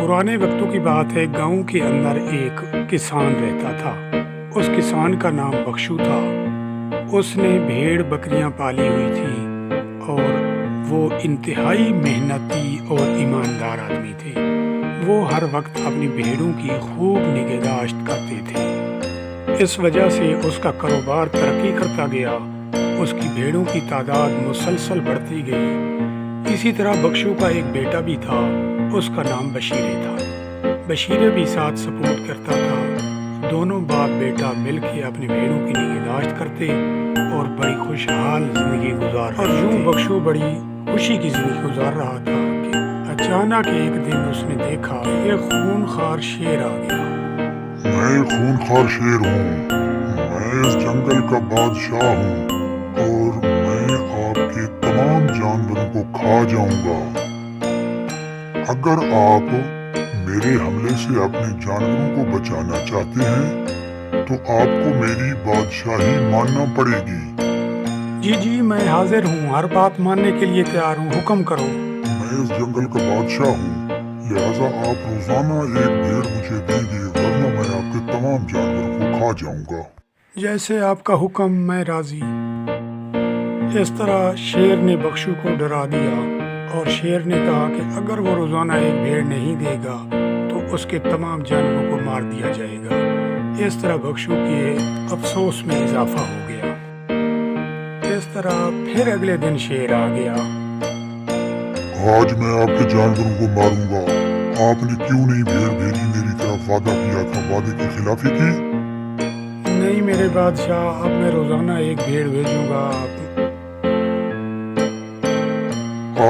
پرانے وقتوں کی بات ہے، گاؤں کے اندر ایک کسان رہتا تھا۔ اس کسان کا نام بخشو تھا۔ اس نے بھیڑ بکریاں پالی ہوئی تھی اور وہ انتہائی محنتی اور ایماندار آدمی تھے۔ وہ ہر وقت اپنی بھیڑوں کی خوب نگہداشت کرتے تھے۔ اس وجہ سے اس کا کاروبار ترقی کرتا گیا۔ اس کی بھیڑوں کی تعداد مسلسل بڑھتی گئی۔ اسی طرح بخشو کا ایک بیٹا بھی تھا، اس کا نام بشیرے تھا۔ بشیرے بھی ساتھ سپورٹ کرتا تھا۔ دونوں باپ بیٹا مل کے اپنی بھیڑوں کی نگہداشت کرتے اور بڑی خوشحال زندگی گزار رہے تھے۔ اور یوں بخشو بڑی خوشی کی زندگی گزار رہا تھا کہ اچانک ایک دن اس نے دیکھا ایک خونخوار شیر آ گیا۔ میں خونخوار شیر ہوں، میں اس جنگل کا بادشاہ ہوں اور میں آپ کے تمام جانوروں کو کھا جاؤں گا۔ اگر آپ میرے حملے سے اپنے جانوروں کو بچانا چاہتے ہیں تو آپ کو میری بادشاہی ماننا پڑے گی۔ جی میں حاضر ہوں، ہر بات ماننے کے لیے تیار ہوں، حکم کرو۔ میں اس جنگل کا بادشاہ ہوں، لہٰذا آپ روزانہ ایک بھیڑ مجھے دیں گے، ورنہ میں آپ کے تمام جانوروں کو کھا جاؤں گا۔ جیسے آپ کا حکم، میں راضی۔ اس طرح شیر نے بخشو کو ڈرا دیا اور شیر نے کہا کہ اگر وہ روزانہ ایک بھیڑ نہیں دے گا تو اس کے تمام جانوروں کو مار دیا جائے گا۔ اس طرح بخشو کے افسوس میں اضافہ ہو گیا۔ اس طرح پھر اگلے دن شیر آ گیا۔ آج میں آپ کے جانوروں کو ماروں گا۔ آپ نے کیوں نہیں بھیڑ بھیجی؟ میری طرف وعدہ کیا تھا، وعدے کی خلافی کی؟ نہیں میرے بادشاہ، اب میں روزانہ ایک بھیڑ بھیجوں گا۔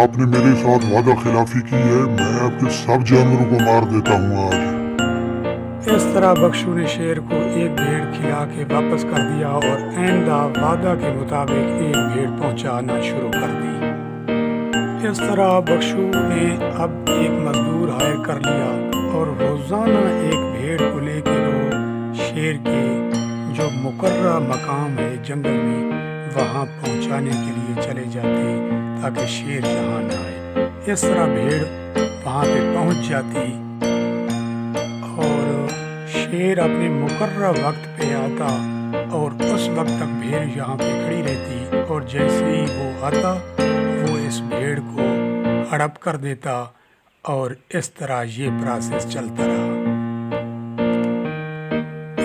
آپ نے میرے ساتھ وعدہ خلافی کی ہے، میں آپ کے سب جانوروں کو مار دیتا ہوں آج۔ اس طرح بخشو نے شیر کو ایک بھیڑ کھلا کے واپس کر دیا اور آئندہ وعدہ کے مطابق ایک بھیڑ پہنچانا شروع کر دی۔ اس طرح بخشو نے اب ایک مزدور ہائر کر لیا اور روزانہ ایک بھیڑ کو لے کے وہ شیر کے جو مقررہ مقام ہے جنگل میں وہاں پہنچانے کے لیے چلے جاتے تاکہ شیر یہاں نہ آئے۔ اس طرح بھیڑ وہاں پہ پہنچ جاتی اور شیر اپنے مقررہ وقت پہ آتا اور اس وقت تک بھیڑ یہاں پہ کھڑی رہتی اور جیسے ہی وہ آتا وہ اس بھیڑ کو ہڑپ کر دیتا اور اس طرح یہ پروسیس چلتا رہا۔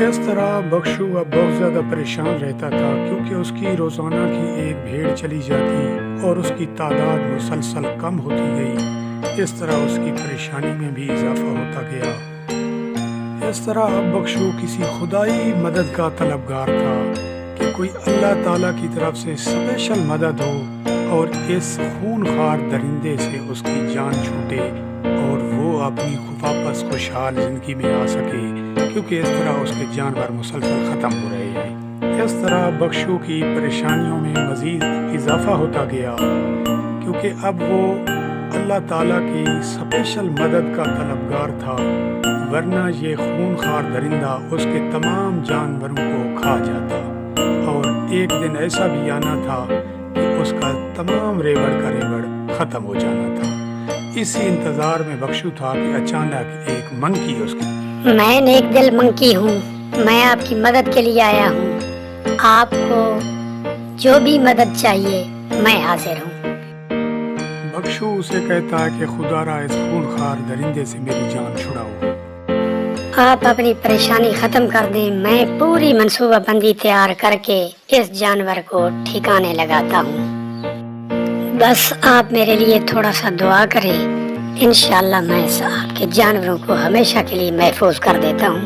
اس طرح بخشو اب بہت زیادہ پریشان رہتا تھا کیونکہ اس کی روزانہ کی ایک بھیڑ چلی جاتی اور اس کی تعداد مسلسل کم ہوتی گئی۔ اس طرح اس کی پریشانی میں بھی اضافہ ہوتا گیا۔ اس طرح اب بخشو کسی خدائی مدد کا طلبگار تھا کہ کوئی اللہ تعالیٰ کی طرف سے اسپیشل مدد ہو اور اس خونخوار درندے سے اس کی جان چھوٹے اور وہ اپنی واپس خوشحال زندگی میں آ سکے، کیونکہ اس طرح اس کے جانور مسلسل ختم ہو رہے ہیں۔ اس طرح بخشو کی پریشانیوں میں مزید اضافہ ہوتا گیا کیونکہ اب وہ اللہ تعالیٰ کی اسپیشل مدد کا طلبگار تھا، ورنہ یہ خونخوار درندہ اس کے تمام جانوروں کو کھا جاتا اور ایک دن ایسا بھی آنا تھا کہ اس کا تمام ریوڑ کا ریوڑ ختم ہو جانا تھا۔ اسی انتظار میں بخشو تھا کہ اچانک ایک منکی اس کی میں نیک دل منکی ہوں، میں آپ کی مدد کے لیے آیا ہوں، آپ کو جو بھی مدد چاہیے میں حاضر ہوں۔ بخشو اسے کہتا ہے کہ خدا را اس خونخوار درندے سے میری جان چھڑاؤ۔ آپ اپنی پریشانی ختم کر دیں، میں پوری منصوبہ بندی تیار کر کے اس جانور کو ٹھکانے لگاتا ہوں، بس آپ میرے لیے تھوڑا سا دعا کریں، انشاءاللہ میں آپ کے جانوروں کو ہمیشہ کے لیے محفوظ کر دیتا ہوں۔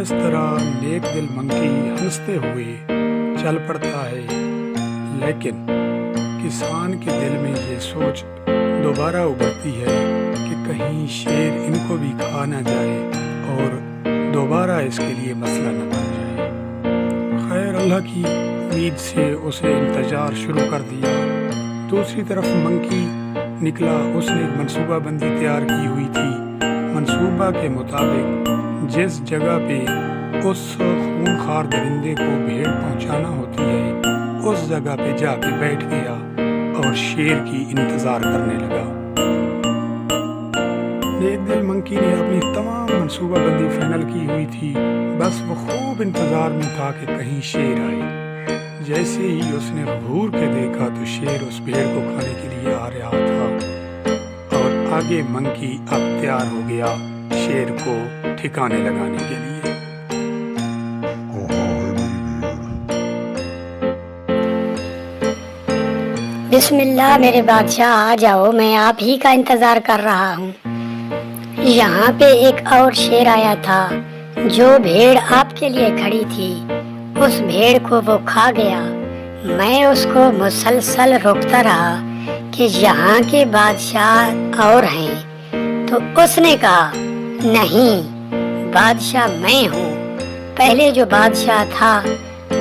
اس طرح نیک دل منکی ہنستے ہوئے چل پڑتا ہے، لیکن کسان کے دل میں یہ سوچ دوبارہ ابھرتی ہے کہ کہیں شیر ان کو بھی کھا نہ جائے اور دوبارہ اس کے لیے مسئلہ نہ بن جائے۔ خیر اللہ کی امید سے اسے انتظار شروع کر دیا۔ دوسری طرف منکی نکلا، اس نے ایک منصوبہ بندی تیار کی ہوئی تھی۔ منصوبہ کے مطابق جس جگہ پہ اس خونخوار درندے کو بھیڑ پہنچانا ہوتی ہے اس جگہ پہ جا کے بیٹھ گیا اور شیر کی انتظار کرنے لگا۔ نیک دل منکی نے اپنی تمام منصوبہ بندی فائنل کی ہوئی تھی، بس وہ خوب انتظار میں تھا کہ کہیں شیر آئے۔ جیسے ہی اس نے گھور کے دیکھا تو شیر اس بھیڑ کو کھانے کے لیے آ رہا تھا، اور آگے منکی اب تیار ہو گیا شیر کو ٹھکانے لگانے کے لیے۔ کہاں ہے میری بھیڑ؟ بسم اللہ میرے بادشاہ، آ جاؤ، میں آپ ہی کا انتظار کر رہا ہوں۔ یہاں پہ ایک اور شیر آیا تھا، جو بھیڑ آپ کے لیے کھڑی تھی، اس بھیڑ کو وہ کھا گیا۔ میں اس کو مسلسل روکتا رہا کہ یہاں کے بادشاہ اور ہیں، تو اس نے کہا نہیں، بادشاہ میں ہوں، پہلے جو بادشاہ تھا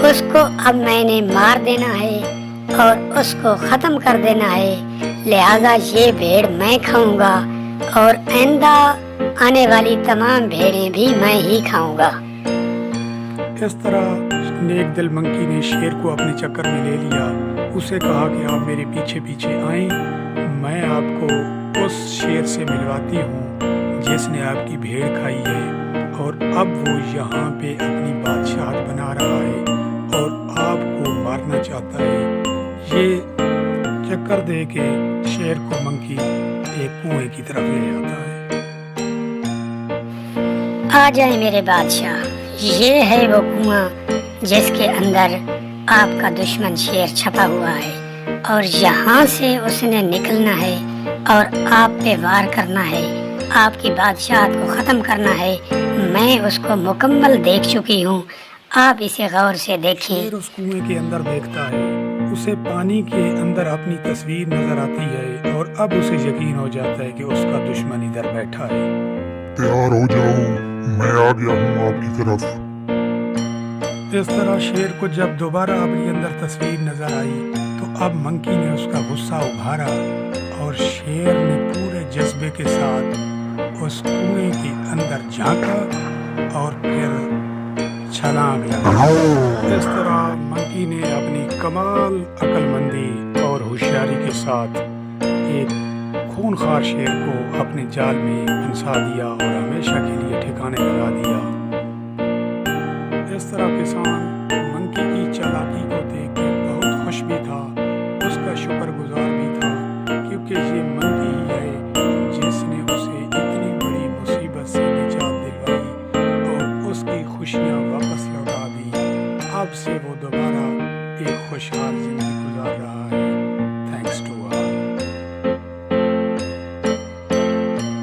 اس کو اب میں نے مار دینا ہے اور اس کو ختم کر دینا ہے، لہذا یہ بھیڑ میں کھاؤں گا اور آئندہ آنے والی تمام بھیڑیں بھی میں ہی کھاؤں گا۔ اس طرح نیک دل منکی نے شیر کو اپنے چکر میں لے لیا۔ اسے کہا کہ آپ میرے پیچھے پیچھے آئیں، میں آپ کو اس شیر سے ملواتی ہوں جس نے آپ کی بھیڑ کھائی ہے، اور اب وہ یہاں پہ اپنی بادشاہت بنا رہا ہے اور آپ کو مارنا چاہتا ہے۔ یہ چکر دے کے شیر کو منکی ایک کنویں کی طرف لے جاتا ہے۔ آ جائیں میرے بادشاہ، یہ ہے وہ کنواں جس کے اندر آپ کا دشمن شیر چھپا ہوا ہے، اور یہاں سے اس نے نکلنا ہے اور آپ پہ وار کرنا ہے، آپ کی بادشاہت کو ختم کرنا ہے۔ میں اس کو مکمل دیکھ چکی ہوں، آپ اسے غور سے دیکھیں۔ شیر اس کنویں کے اندر دیکھتا ہے، اسے پانی کے اندر اپنی تصویر نظر آتی ہے، اور اب اسے یقین ہو جاتا ہے کہ اس کا دشمن ادھر بیٹھا ہے۔ تیار ہو جاؤ، میں آ گیا ہوں آپ کی طرف۔ اس طرح شیر کو جب دوبارہ اپنی اندر تصویر نظر آئی تو اب منکی نے اس کا غصہ ابھارا، اور شیر نے پورے جذبے کے ساتھ اس کنویں کے اندر جھانکا اور پھر چھلانگ لگا۔ اس طرح منکی نے اپنی کمال عقل مندی اور ہوشیاری کے ساتھ ایک خونخوار شیر کو اپنے جال میں پھنسا دیا اور ہمیشہ کے لیے ٹھکانے لگا دیا۔ اس طرح کسان منکی کی چالاکی